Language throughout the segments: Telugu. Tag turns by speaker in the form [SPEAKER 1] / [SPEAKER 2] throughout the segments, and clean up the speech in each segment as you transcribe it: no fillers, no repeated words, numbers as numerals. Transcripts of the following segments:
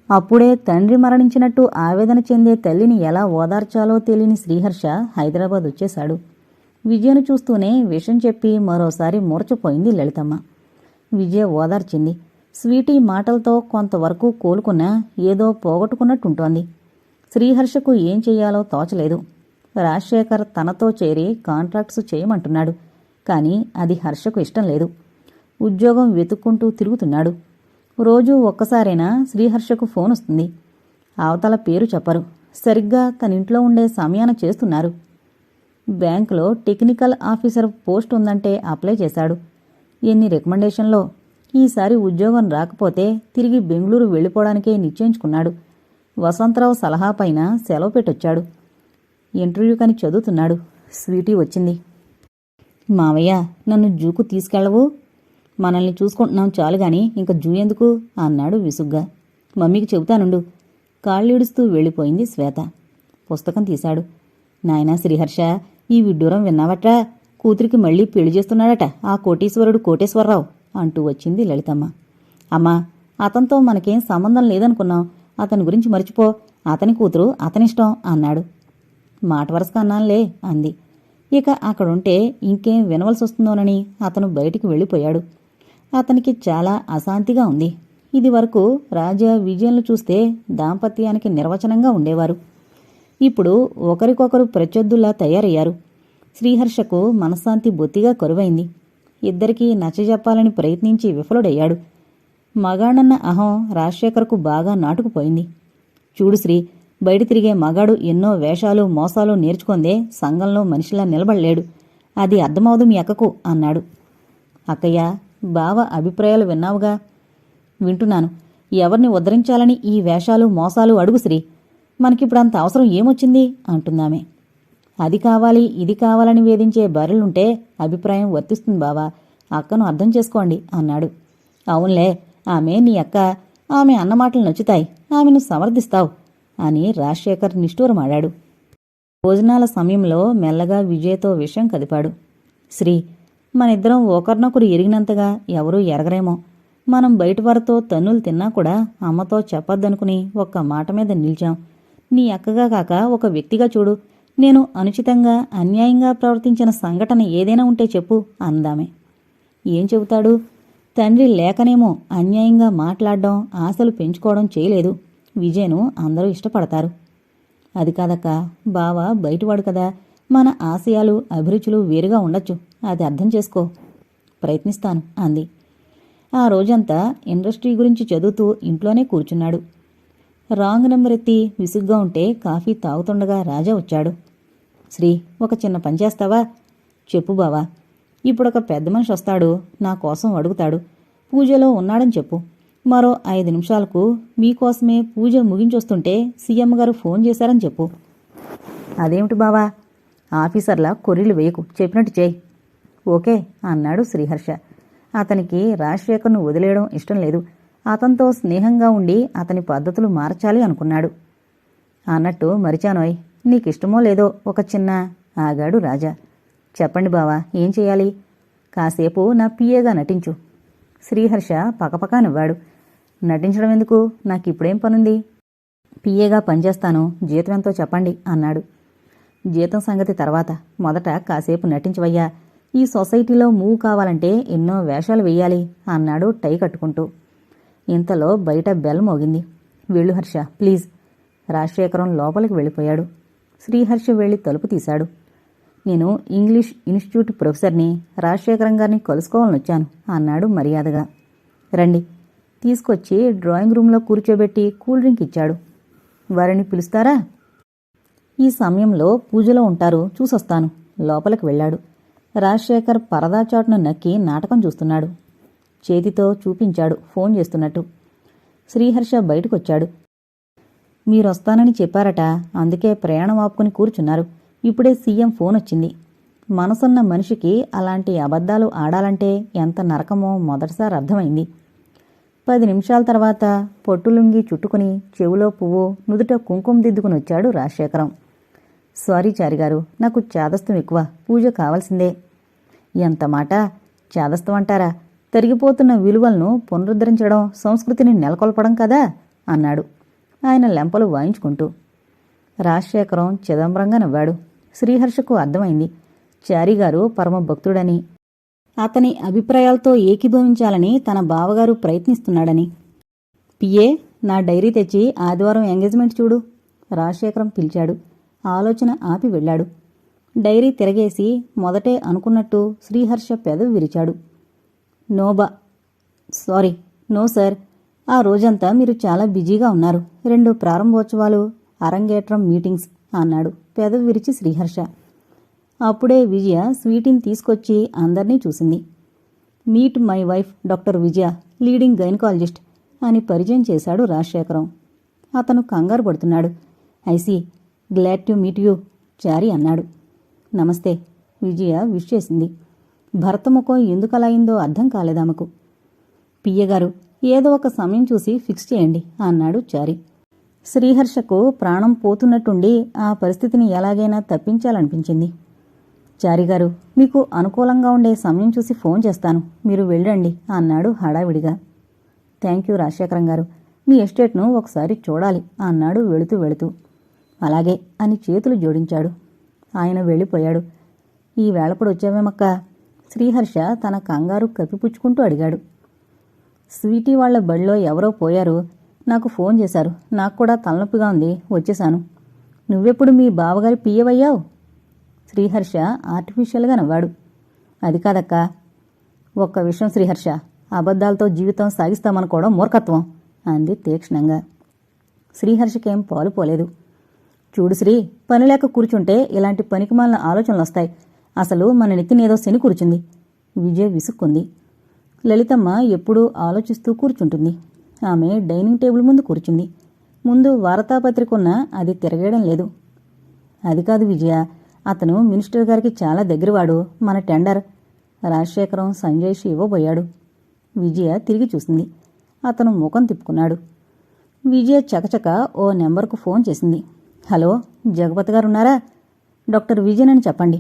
[SPEAKER 1] అప్పుడే తండ్రి మరణించినట్టు ఆవేదన చెందే తల్లిని ఎలా ఓదార్చాలో తెలియని శ్రీహర్ష హైదరాబాద్ వచ్చేశాడు. విజయను చూస్తూనే విషయం చెప్పి మరోసారి మూర్చపోయింది లలితమ్మ. విజయ ఓదార్చింది. స్వీటీ మాటలతో కొంతవరకు కోలుకున్నా ఏదో పోగొట్టుకున్నట్టుంటోంది. శ్రీహర్షకు ఏం చెయ్యాలో తోచలేదు. రాజశేఖర్ తనతో చేరి కాంట్రాక్ట్స్ చేయమంటున్నాడు. కానీ అది హర్షకు ఇష్టం లేదు. ఉద్యోగం వెతుక్కుంటూ తిరుగుతున్నాడు. రోజూ ఒక్కసారైనా శ్రీహర్షకు ఫోన్ వస్తుంది. అవతల పేరు చెప్పరు. సరిగ్గా తన ఇంట్లో ఉండే సమయాన చేస్తున్నారు. బ్యాంకులో టెక్నికల్ ఆఫీసర్ పోస్ట్ ఉందంటే అప్లై చేశాడు. ఎన్ని రికమెండేషన్లో. ఈసారి ఉద్యోగం రాకపోతే తిరిగి బెంగళూరు వెళ్ళిపోవడానికే నిశ్చయించుకున్నాడు. వసంతరావు సలహా పైన సెలవు పెట్టొచ్చాడు. ఇంటర్వ్యూకని చదువుతున్నాడు. స్వీటీ వచ్చింది. మావయ్య, నన్ను జూకు తీసుకెళ్ళవు? మనల్ని చూసుకుంటున్నాం చాలుగాని ఇంక జూ ఎందుకు అన్నాడు విసుగ్గా. మమ్మీకి చెబుతానుండు. కాళ్ళీడుస్తూ వెళ్ళిపోయింది శ్వేత. పుస్తకం తీశాడు. నాయనా శ్రీహర్ష, ఈ విడ్డూరం విన్నావట్రా? కూతురికి మళ్లీ పెళ్లి చేస్తున్నాడట ఆ కోటీశ్వరుడు కోటేశ్వరరావు అంటూ వచ్చింది లలితమ్మ. అమ్మా, అతనితో మనకేం సంబంధం లేదనుకున్నాం. అతని గురించి మర్చిపో. అతని కూతురు అతనిష్టం అన్నాడు. మాట వరసగా అన్నానులే అంది. ఇక అక్కడుంటే ఇంకేం వినవలసి వస్తుందోనని అతను బయటికి వెళ్ళిపోయాడు. అతనికి చాలా అశాంతిగా ఉంది. ఇది వరకు రాజా విజయంలు చూస్తే దాంపత్యానికి నిర్వచనంగా ఉండేవారు. ఇప్పుడు ఒకరికొకరు ప్రత్యర్థుల్లా తయారయ్యారు. శ్రీహర్షకు మనశ్శాంతి బొత్తిగా కరువైంది. ఇద్దరికీ నచ్చజెప్పాలని ప్రయత్నించి విఫలుడయ్యాడు. మగాడన్న అహం రాజశేఖర్కు బాగా నాటుకుపోయింది. చూడు శ్రీ, బయట తిరిగే మగాడు ఎన్నో వేషాలు మోసాలు నేర్చుకుందే సంఘంలో మనిషిలా నిలబడలేడు. అది అర్థమవదు మీ అక్కకు అన్నాడు. అక్కయ్య, బావ అభిప్రాయాలు విన్నావుగా? వింటున్నాను. ఎవరిని ఉద్ధరించాలని ఈ వేషాలు మోసాలు అడుగు శ్రీ. మనకిప్పుడంత అవసరం ఏమొచ్చింది అంటుందామే. అది కావాలి ఇది కావాలని వేధించే భార్యలుంటే అభిప్రాయం వర్తిస్తుంది బావా. అక్కను అర్థం చేసుకోండి అన్నాడు. అవునులే, ఆమె నీ అక్క. ఆమె అన్నమాటలు నచ్చుతాయి. ఆమెను సమర్థిస్తావు అని రాజశేఖర్ నిష్ఠూరమాడాడు. భోజనాల సమయంలో మెల్లగా విజయ్తో విషయం కదిపాడు. శ్రీ, మనిద్దరం ఒకరినొకరు ఎరిగినంతగా ఎవరూ ఎరగరేమో. మనం బయటవారితో తన్నులు తిన్నా కూడా అమ్మతో చెప్పొద్దనుకుని ఒక్క మాట మీద నిలిచాం. నీ అక్కగా కాక ఒక వ్యక్తిగా చూడు. నేను అనుచితంగా అన్యాయంగా ప్రవర్తించిన సంఘటన ఏదైనా ఉంటే చెప్పు అందామే. ఏం చెబుతాడు? తండ్రి లేకనేమో అన్యాయంగా మాట్లాడడం, ఆశలు పెంచుకోవడం చేయలేదు. విజయ్ను అందరూ ఇష్టపడతారు. అది కాదక్క, బావ బయటవాడు కదా. మన ఆశయాలు అభిరుచులు వేరుగా ఉండొచ్చు. అది అర్థం చేసుకో. ప్రయత్నిస్తాను అంది. ఆ రోజంతా ఇండస్ట్రీ గురించి చదువుతూ ఇంట్లోనే కూర్చున్నాడు. రాంగ్ నెంబర్ ఎత్తి విసుగ్గా ఉంటే కాఫీ తాగుతుండగా రాజా వచ్చాడు. శ్రీ, ఒక చిన్న పని చేస్తావా? చెప్పు బావా. ఇప్పుడొక పెద్ద మనిషి వస్తాడు. నా కోసం అడుగుతాడు. పూజలో ఉన్నాడని చెప్పు. మరో 5 నిమిషాలకు మీకోసమే పూజ ముగించొస్తుంటే సీఎం గారు ఫోన్ చేశారని చెప్పు. అదేమిటి బావా? ఆఫీసర్లా కొర్రీలు వేయకు, చెప్పినట్టు చేయి. ఓకే అన్నాడు శ్రీహర్ష. అతనికి రాజశేఖర్ను వదిలేయడం ఇష్టం లేదు. అతనితో స్నేహంగా ఉండి అతని పద్ధతులు మార్చాలి అనుకున్నాడు. అన్నట్టు మరిచానోయ్, నీకిష్టమో లేదో ఒక చిన్న ఆగాడు రాజా. చెప్పండి బావా, ఏం చెయ్యాలి? కాసేపు నా పిఏగా నటించు. శ్రీహర్ష పకపకా నవ్వాడు. నటించడం ఎందుకు? నాకిప్పుడేం పనుంది? పిఏగా పనిచేస్తాను. జీతం ఎంతో చెప్పండి అన్నాడు. జీతం సంగతి తర్వాత, మొదట కాసేపు నటించవయ్యా. ఈ సొసైటీలో మూవ్ కావాలంటే ఎన్నో వేషాలు వెయ్యాలి అన్నాడు టై కట్టుకుంటూ. ఇంతలో బయట బెల్ మోగింది. వెళ్ళు హర్ష, ప్లీజ్. రాజశేఖరం లోపలికి వెళ్ళిపోయాడు. శ్రీహర్ష వెళ్లి తలుపు తీశాడు. నేను ఇంగ్లీష్ ఇన్స్టిట్యూట్ ప్రొఫెసర్ని, రాజశేఖరం గారిని కలుసుకోవాలనొచ్చాను అన్నాడు మర్యాదగా. రండి. తీసుకొచ్చి డ్రాయింగ్ రూంలో కూర్చోబెట్టి కూల్ డ్రింక్ ఇచ్చాడు. వారిని పిలుస్తారా? ఈ సమయంలో పూజలో ఉంటారు, చూసొస్తాను. లోపలికి వెళ్ళాడు. రాజశేఖర్ పరదాచాటును నక్కి నాటకం చూస్తున్నాడు. చేతితో చూపించాడు ఫోన్ చేస్తున్నట్టు. శ్రీహర్ష బయటకొచ్చాడు. మీరొస్తానని చెప్పారట, అందుకే ప్రయాణం ఆపుకుని కూర్చున్నారు. ఇప్పుడే సీఎం ఫోన్ వచ్చింది. మనసున్న మనిషికి అలాంటి అబద్ధాలు ఆడాలంటే ఎంత నరకమో మొదటిసారి అర్థమైంది. 10 నిమిషాల తర్వాత పొట్టులుంగి చుట్టుకుని చెవులో పువ్వు, నుదుట కుంకుమ దిద్దుకుని వచ్చాడు రాజశేఖరం. సారీ చారిగారు, నాకు చాదస్తం ఎక్కువ. పూజ కావాల్సిందే. ఎంత మాట! చాదస్తం అంటారా? తరిగిపోతున్న విలువలను పునరుద్ధరించడం, సంస్కృతిని నెలకొల్పడం కదా అన్నాడు. ఆయన లెంపలు వాయించుకుంటూ. రాజశేఖరం చిదంబరంగా నవ్వాడు. శ్రీహర్షకు అర్థమైంది చారిగారు పరమభక్తుడని, అతని అభిప్రాయాలతో ఏకీభవించాలని తన బావగారు ప్రయత్నిస్తున్నాడని. పిఏ, నా డైరీ తెచ్చి ఆదివారం ఎంగేజ్మెంట్ చూడు, రాజశేఖరం పిలిచాడు. ఆలోచన ఆపి వెళ్ళాడు. డైరీ తిరగేసి మొదటే అనుకున్నట్టు శ్రీహర్ష పెదవి విరిచాడు. నో సార్, ఆ రోజంతా మీరు చాలా బిజీగా ఉన్నారు. 2 ప్రారంభోత్సవాలు, అరంగేట్రం మీటింగ్స్ అన్నాడు పెదవి విరిచి శ్రీహర్ష. అప్పుడే విజయ స్వీటీని తీసుకొచ్చి అందర్నీ చూసింది. Meet my wife doctor Vijaya, leading gynaecologist అని పరిచయం చేశాడు రాజశేఖరం. అతను కంగారు పడుతున్నాడు. I see, glad to meet you, Chari అన్నాడు. నమస్తే, విజయ విష్ చేసింది. భర్త ముఖం ఎందుకలా అయిందో అర్థం కాలేదామకు. పియ్యగారు, ఏదో ఒక సమయం చూసి ఫిక్స్ చేయండి అన్నాడు చారి. శ్రీహర్షకు ప్రాణం పోతున్నట్టుండి ఆ పరిస్థితిని ఎలాగైనా తప్పించాలనిపించింది. చారిగారు, మీకు అనుకూలంగా ఉండే సమయం చూసి ఫోన్ చేస్తాను, మీరు వెళ్ళండి అన్నాడు హడావిడిగా. థ్యాంక్ యూ రాజశేఖరం గారు, మీ ఎస్టేట్ను ఒకసారి చూడాలి అన్నాడు వెళుతూ. అలాగే అని చేతులు జోడించాడు. ఆయన వెళ్ళిపోయాడు. ఈ వేళప్పుడు వచ్చావేమక్క? శ్రీహర్ష తన కంగారు కప్పిపుచ్చుకుంటూ అడిగాడు. స్వీటీ వాళ్ల బడిలో ఎవరో పోయారు, నాకు ఫోన్ చేశారు. నాకు కూడా తలనొప్పిగా ఉంది, వచ్చేశాను. నువ్వెప్పుడు మీ బావగారి పియ్యవయ్యావు? శ్రీహర్ష ఆర్టిఫిషియల్గా నవ్వాడు. అది కాదక్కా. ఒక్క విషయం శ్రీహర్ష, అబద్ధాలతో జీవితం సాగిస్తామనుకోవడం మూర్ఖత్వం అంది తీక్షణంగా. శ్రీహర్షకేం పాలు పోలేదు. చూడు శ్రీ, పనిలేక కూర్చుంటే ఇలాంటి పనికిమాలిన ఆలోచనలు వస్తాయి. అసలు మన నెత్తినేదో శని కూర్చుంది. విజయ్ విసుక్కుంది. లలితమ్మ ఎప్పుడూ ఆలోచిస్తూ కూర్చుంటుంది. ఆమె డైనింగ్ టేబుల్ ముందు కూర్చుంది. ముందు వార్తాపత్రిక ఉన్నా అది తిరగేయడం లేదు. అది కాదు విజయ, అతను మినిస్టర్ గారికి చాలా దగ్గరవాడు. మన టెండర్ రాజశేఖరం సంజయ్షి ఇవ్వబోయాడు. విజయ తిరిగి చూసింది. అతను ముఖం తిప్పుకున్నాడు. విజయ చకచక ఓ నెంబర్కు ఫోన్ చేసింది. హలో, జగపతి గారు ఉన్నారా? డాక్టర్ విజయన్ అని చెప్పండి.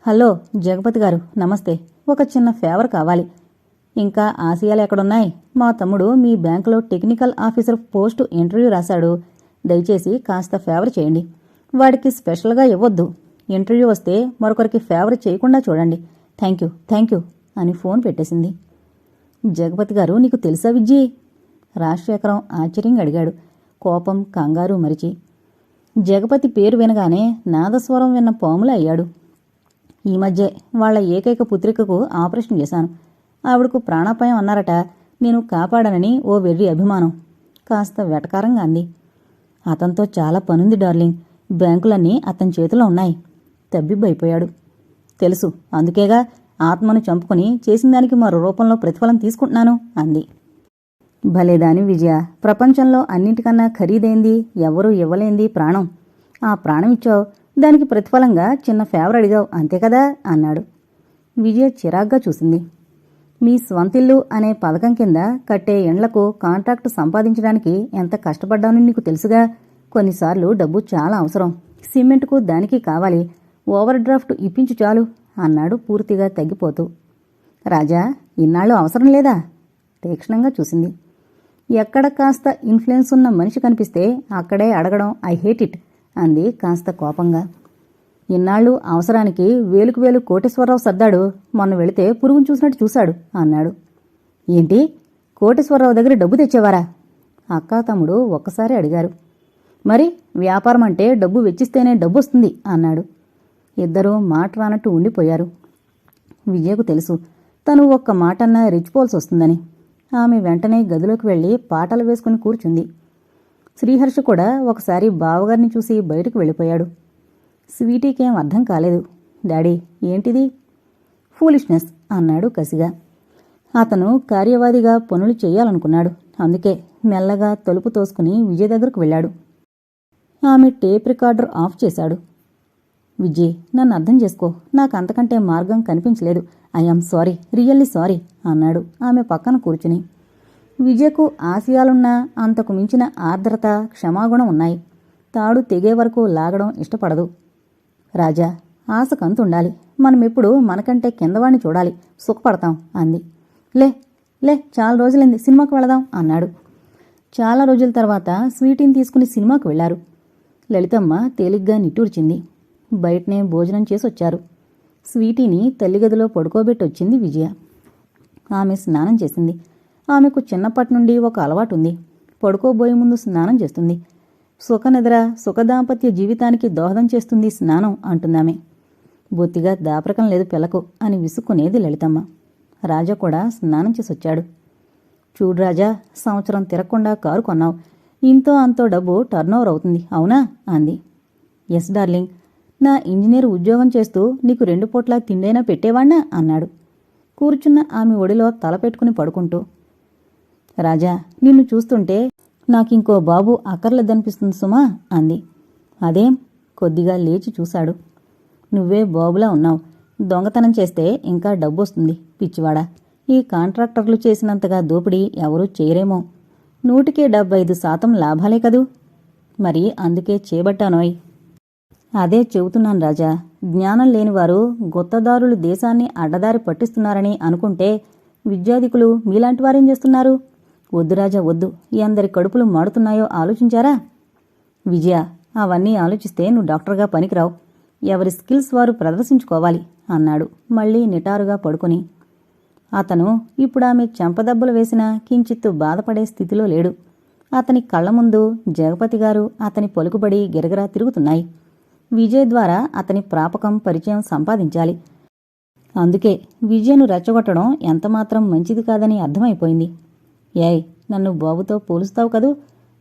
[SPEAKER 1] హలో జగపతి గారు, నమస్తే. ఒక చిన్న ఫేవర్ కావాలి. ఇంకా ఆశయాలు ఎక్కడున్నాయి? మా తమ్ముడు మీ బ్యాంకులో టెక్నికల్ ఆఫీసర్ పోస్టు ఇంటర్వ్యూ రాశాడు. దయచేసి కాస్త ఫేవర్ చేయండి. వాడికి స్పెషల్గా ఇవ్వొద్దు. ఇంటర్వ్యూ వస్తే మరొకరికి ఫేవర్ చేయకుండా చూడండి. థ్యాంక్ యూ అని ఫోన్ పెట్టేసింది. జగపతి గారు, నీకు తెలుసా విజ్జి? రాజశేఖరం ఆశ్చర్యంగా అడిగాడు, కోపం కంగారు మరిచి. జగపతి పేరు వినగానే నాదస్వరం విన్న పాములా అయ్యాడు. ఈ మధ్యే వాళ్ల ఏకైక పుత్రికకు ఆపరేషన్ చేశాను. ఆవిడకు ప్రాణాపాయం అన్నారట. నేను కాపాడానని ఓ వెర్రి అభిమానం. కాస్త వెటకారంగా అంది. అతనితో చాలా పనుంది డార్లింగ్. బ్యాంకులన్నీ అతని చేతిలో ఉన్నాయి. తబ్బిబ్బైపోయాడు. తెలుసు, అందుకేగా ఆత్మను చంపుకుని చేసిందానికి మరో రూపంలో ప్రతిఫలం తీసుకుంటున్నాను అంది. భలేదాని విజయ, ప్రపంచంలో అన్నింటికన్నా ఖరీదైంది, ఎవరూ ఇవ్వలేంది ప్రాణం. ఆ ప్రాణం ఇచ్చావు, దానికి ప్రతిఫలంగా చిన్న ఫేవర్ అడిగావు, అంతే కదా అన్నాడు. విజయ చిరాగ్గా చూసింది. మీ స్వంతిల్లు అనే పథకం కింద కట్టే ఇండ్లకు కాంట్రాక్టు సంపాదించడానికి ఎంత కష్టపడ్డానో నీకు తెలుసుగా. కొన్నిసార్లు డబ్బు చాలా అవసరం. సిమెంట్కు దానికి కావాలి. ఓవర్ డ్రాఫ్ట్ ఇప్పించు చాలు అన్నాడు పూర్తిగా తగ్గిపోతూ. రాజా, ఇన్నాళ్ళు అవసరం లేదా? తీక్షణంగా చూసింది. ఎక్కడ కాస్త ఇన్ఫ్లుయెన్స్ ఉన్న మనిషి కనిపిస్తే అక్కడే అడగడం ఐ హేట్ ఇట్ అంది కాస్త కోపంగా. ఇన్నాళ్ళు అవసరానికి వేలుకు వేలు కోటేశ్వరరావు సర్దాడు. మొన్న వెళితే పురుగును చూసినట్టు చూశాడు అన్నాడు. ఏంటి, కోటేశ్వరరావు దగ్గర డబ్బు తెచ్చేవారా? అక్కా తమ్ముడు ఒక్కసారి అడిగారు. మరి వ్యాపారం అంటే డబ్బు వెచ్చిస్తేనే డబ్బు వస్తుంది అన్నాడు. ఇద్దరూ మాట రానట్టు ఉండిపోయారు. విజయకు తెలుసు తను ఒక్క మాటన్నా రెచ్చిపోల్సి వస్తుందని. ఆమె వెంటనే గదిలోకి వెళ్లి పాటలు వేసుకుని కూర్చుంది. శ్రీహర్ష కూడా ఒకసారి బావగారిని చూసి బయటకు వెళ్ళిపోయాడు. స్వీటీకేం అర్థం కాలేదు. డాడీ, ఏంటిది? ఫూలిష్నెస్ అన్నాడు కసిగా. అతను కార్యవాదిగా పనులు చెయ్యాలనుకున్నాడు. అందుకే మెల్లగా తలుపు తోసుకుని విజయ్ దగ్గరకు వెళ్ళాడు. ఆమె టేప్ రికార్డర్ ఆఫ్ చేశాడు. విజయ్, నన్ను అర్థం చేసుకో. నాకు అంతకంటే మార్గం కనిపించలేదు. ఐఆమ్ సారీ, రియల్లీ సారీ అన్నాడు ఆమె పక్కన కూర్చుని. విజయ్కు ఆశయాలున్నా అంతకు మించిన ఆర్ద్రత, క్షమాగుణం ఉన్నాయి. తాడు తెగే వరకు లాగడం ఇష్టపడదు. రాజా, ఆశకంతుండాలి. మనమెప్పుడు మనకంటే కిందవాణ్ణి చూడాలి, సుఖపడతాం అంది. లే చాలా రోజులైంది, సినిమాకు వెళదాం అన్నాడు. చాలా రోజుల తర్వాత స్వీటీని తీసుకుని సినిమాకు వెళ్లారు. లలితమ్మ తేలిగ్గా నిట్టూర్చింది. బయటనే భోజనం చేసొచ్చారు. స్వీటీని తల్లిగదిలో పడుకోబెట్టొచ్చింది విజయ. ఆమె స్నానం చేసింది. ఆమెకు చిన్నప్పటి నుండి ఒక అలవాటుంది. పడుకోబోయే ముందు స్నానం చేస్తుంది. సుఖనిద్ర సుఖదాంపత్య జీవితానికి దోహదం చేస్తుంది స్నానం అంటుందామె. బొత్తిగా దాపరకం లేదు పిల్లకు అని విసుక్కునేది లలితమ్మ. రాజా కూడా స్నానం చేసొచ్చాడు. చూడు రాజా, సంవత్సరం తిరగకుండా కారు కొన్నావు. ఇంతో అంతో డబ్బు టర్నోవర్ అవుతుంది, అవునా అంది. ఎస్ డార్లింగ్, నా ఇంజనీర్ ఉద్యోగం చేస్తూ నీకు 2 పూట్ల తిండైనా పెట్టేవాణ్ణా అన్నాడు కూర్చున్న ఆమె ఒడిలో తల పెట్టుకుని పడుకుంటూ. రాజా, నిన్ను చూస్తుంటే నాకింకో బాబు అక్కర్లేదనిపిస్తుంది సుమా అంది. అదేం? కొద్దిగా లేచి చూశాడు. నువ్వే బాబులా ఉన్నావు. దొంగతనం చేస్తే ఇంకా డబ్బొస్తుంది పిచ్చివాడా. ఈ కాంట్రాక్టర్లు చేసినంతగా దోపిడీ ఎవరూ చేయరేమో. 175% లాభాలే కదూ. మరి అందుకే చేపట్టానోయ్. అదే చెబుతున్నాను రాజా. జ్ఞానం లేనివారు గుత్తదారులు దేశాన్ని అడ్డదారి పట్టిస్తున్నారని అనుకుంటే విద్యాధికులు మీలాంటి వారేం చేస్తున్నారు? వద్దు రాజా వద్దు. ఎందరి కడుపులు మాడుతున్నాయో ఆలోచించారా? విజయ, అవన్నీ ఆలోచిస్తే నువ్వు డాక్టర్గా పనికిరావు. ఎవరి స్కిల్స్ వారు ప్రదర్శించుకోవాలి అన్నాడు మళ్లీ నిటారుగా పడుకుని. అతను ఇప్పుడామె చెంపదెబ్బలు వేసినా కించిత్తు బాధపడే స్థితిలో లేడు. అతని కళ్ల ముందు జగపతిగారు అతని పలుకుబడి గిరగిరా తిరుగుతున్నాయి. విజయ్ ద్వారా అతని ప్రాపకం పరిచయం సంపాదించాలి. అందుకే విజయను రెచ్చగొట్టడం ఎంతమాత్రం మంచిది కాదని అర్థమైపోయింది. ఏయ్, నన్ను బాబుతో పోలుస్తావు కదూ.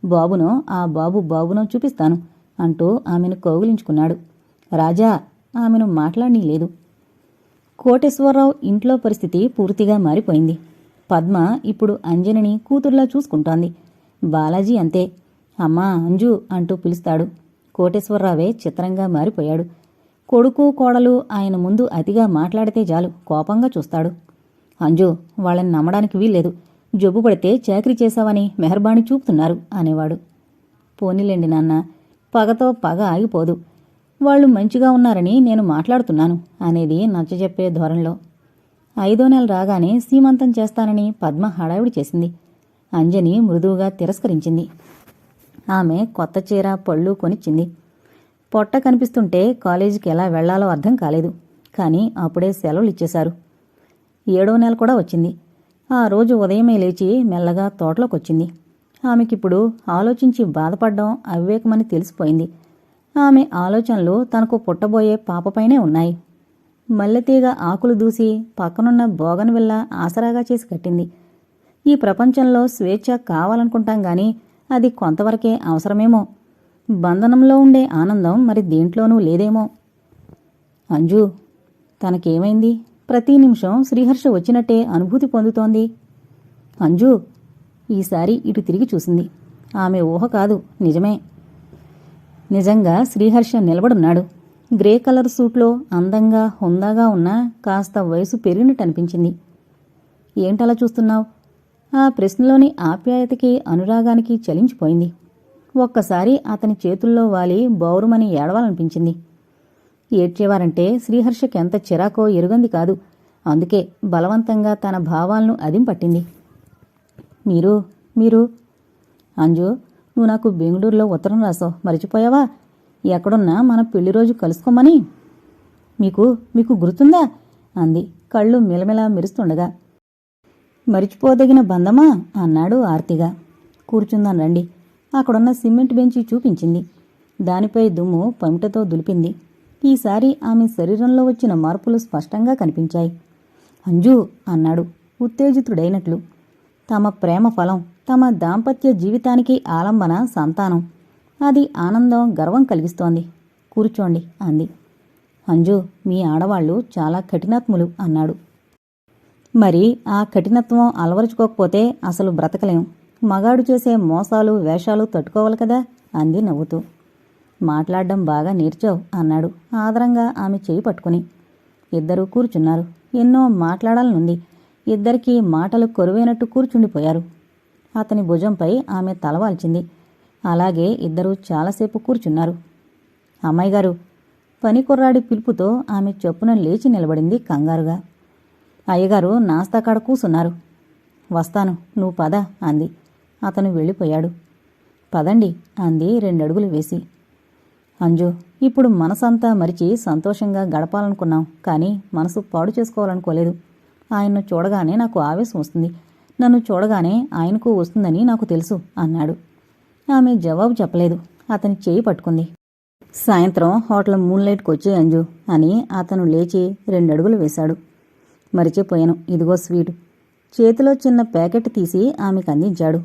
[SPEAKER 1] బాబునో ఆ బాబునో చూపిస్తాను అంటూ ఆమెను కౌగిలించుకున్నాడు. రాజా, ఆమెను మాట్లాడనీలేదు. కోటేశ్వరరావు ఇంట్లో పరిస్థితి పూర్తిగా మారిపోయింది. పద్మ ఇప్పుడు అంజనిని కూతుర్లా చూసుకుంటోంది. బాలాజీ అంతే. అమ్మా అంజు అంటూ పిలుస్తాడు. కోటేశ్వరరావే చిత్రంగా మారిపోయాడు. కొడుకు కోడలు ఆయన ముందు అతిగా మాట్లాడితే చాలు కోపంగా చూస్తాడు. అంజు, వాళ్ళని నమ్మడానికి వీల్లేదు. జబ్బు పడితే చాకరీ చేశావని మెహర్బాణి చూపుతున్నారు అనేవాడు. పోనీలేండి నాన్న, పగతో పగ ఆగిపోదు. వాళ్ళు మంచిగా ఉన్నారని నేను మాట్లాడుతున్నాను అనేది నచ్చజెప్పే ధోరణిలో. 5వ నెల రాగానే సీమంతం చేస్తానని పద్మ హడావిడి చేసింది. అంజని మృదువుగా తిరస్కరించింది. ఆమె కొత్త చీర పళ్ళు కొనిచ్చింది. పొట్ట కనిపిస్తుంటే కాలేజీకి ఎలా వెళ్లాలో అర్థం కాలేదు. కానీ అప్పుడే సెలవులు ఇచ్చేశారు. 7వ నెల కూడా వచ్చింది. ఆ రోజు ఉదయమే లేచి మెల్లగా తోటలోకొచ్చింది. ఆమెకిప్పుడు ఆలోచించి బాధపడ్డం అవివేకమని తెలిసిపోయింది. ఆమె ఆలోచనలు తనకు పుట్టబోయే పాపపైనే ఉన్నాయి. మల్లెతీగ ఆకులు దూసి పక్కనున్న బోగన్విల్లా ఆసరాగా చేసి కట్టింది. ఈ ప్రపంచంలో స్వేచ్ఛ కావాలనుకుంటాం గాని అది కొంతవరకే అవసరమేమో. బంధనంలో ఉండే ఆనందం మరి దేంట్లోనూ లేదేమో. అంజు, తనకేమైంది? ప్రతి నిమిషం శ్రీహర్ష వచ్చినట్టే అనుభూతి పొందుతోంది. అంజు ఈసారి ఇటు తిరిగి చూసింది. ఆమె ఊహ కాదు, నిజమే. నిజంగా శ్రీహర్ష నిలబడున్నాడు. గ్రే కలర్ సూట్లో అందంగా హుందాగా ఉన్న కాస్త వయసు పెరిగినట్టనిపించింది. ఏంటలా చూస్తున్నావు? ఆ ప్రశ్నలోని ఆప్యాయతకి అనురాగానికి చలించిపోయింది. ఒక్కసారి అతని చేతుల్లో వాలి బౌరుమని ఏడవాలనిపించింది. ఏడ్చేవారంటే శ్రీహర్షకెంత చిరాకో ఎరుగంది కాదు. అందుకే బలవంతంగా తన భావాలను అదింపట్టింది. మీరు అంజు, నువ్వు నాకు బెంగళూరులో ఉత్తరం రాసావు, మరిచిపోయావా? ఎక్కడున్నా మన పెళ్లి రోజు కలుసుకోమని. మీకు గుర్తుందా అంది కళ్ళు మిలమిలా మెరుస్తుండగా. మరిచిపోదగిన బంధమా అన్నాడు ఆర్తిగా. కూర్చుందాం రండి. అక్కడున్న సిమెంట్ బెంచి చూపించింది. దానిపై దుమ్ము పమిటతో దులిపింది. ఈసారి ఆమె శరీరంలో వచ్చిన మార్పులు స్పష్టంగా కనిపించాయి. అంజు అన్నాడు ఉత్తేజితుడైనట్లు. తమ ప్రేమ ఫలం, తమ దాంపత్య జీవితానికి ఆలంబన సంతానం. అది ఆనందం, గర్వం కలిగిస్తోంది. కూర్చోండి అంది. అంజు, మీ ఆడవాళ్లు చాలా కఠినాత్ములు అన్నాడు. మరి ఆ కఠినత్వం అలవరుచుకోకపోతే అసలు బ్రతకలేం. మగాడు చేసే మోసాలు వేషాలు తట్టుకోవాలి కదా అంది నవ్వుతూ. మాట్లాడడం బాగా నేర్చావు అన్నాడు ఆదరంగా ఆమె చేయి పట్టుకుని. ఇద్దరూ కూర్చున్నారు. ఎన్నో మాట్లాడాలనుంది. ఇద్దరికీ మాటలు కొరువైనట్టు కూర్చుండిపోయారు. అతని భుజంపై ఆమె తలవాల్చింది. అలాగే ఇద్దరూ చాలాసేపు కూర్చున్నారు. అమ్మాయి గారు, పని కుర్రాడి పిలుపుతో ఆమె చొప్పున లేచి నిలబడింది కంగారుగా. అయ్యగారు నాస్తాకాడ కూసున్నారు. వస్తాను, నువ్వు పద అంది. అతను వెళ్ళిపోయాడు. పదండి అంది 2 అడుగులు వేసి. అంజు, ఇప్పుడు మనసంతా మరిచి సంతోషంగా గడపాలనుకున్నాం, కానీ మనసు పాడు చేసుకోవాలనుకోలేదు. ఆయన్ను చూడగానే నాకు ఆవేశం వస్తుంది. నన్ను చూడగానే ఆయనకు వస్తుందని నాకు తెలుసు అన్నాడు. ఆమె జవాబు చెప్పలేదు. అతని చేయి పట్టుకుంది. సాయంత్రం హోటల్ మూన్లైట్కి వచ్చే అంజు అని అతను లేచి 2 అడుగులు వేశాడు. మరిచిపోయాను, ఇదిగో స్వీట్. చేతిలో చిన్న ప్యాకెట్ తీసి ఆమెకు అందించాడు.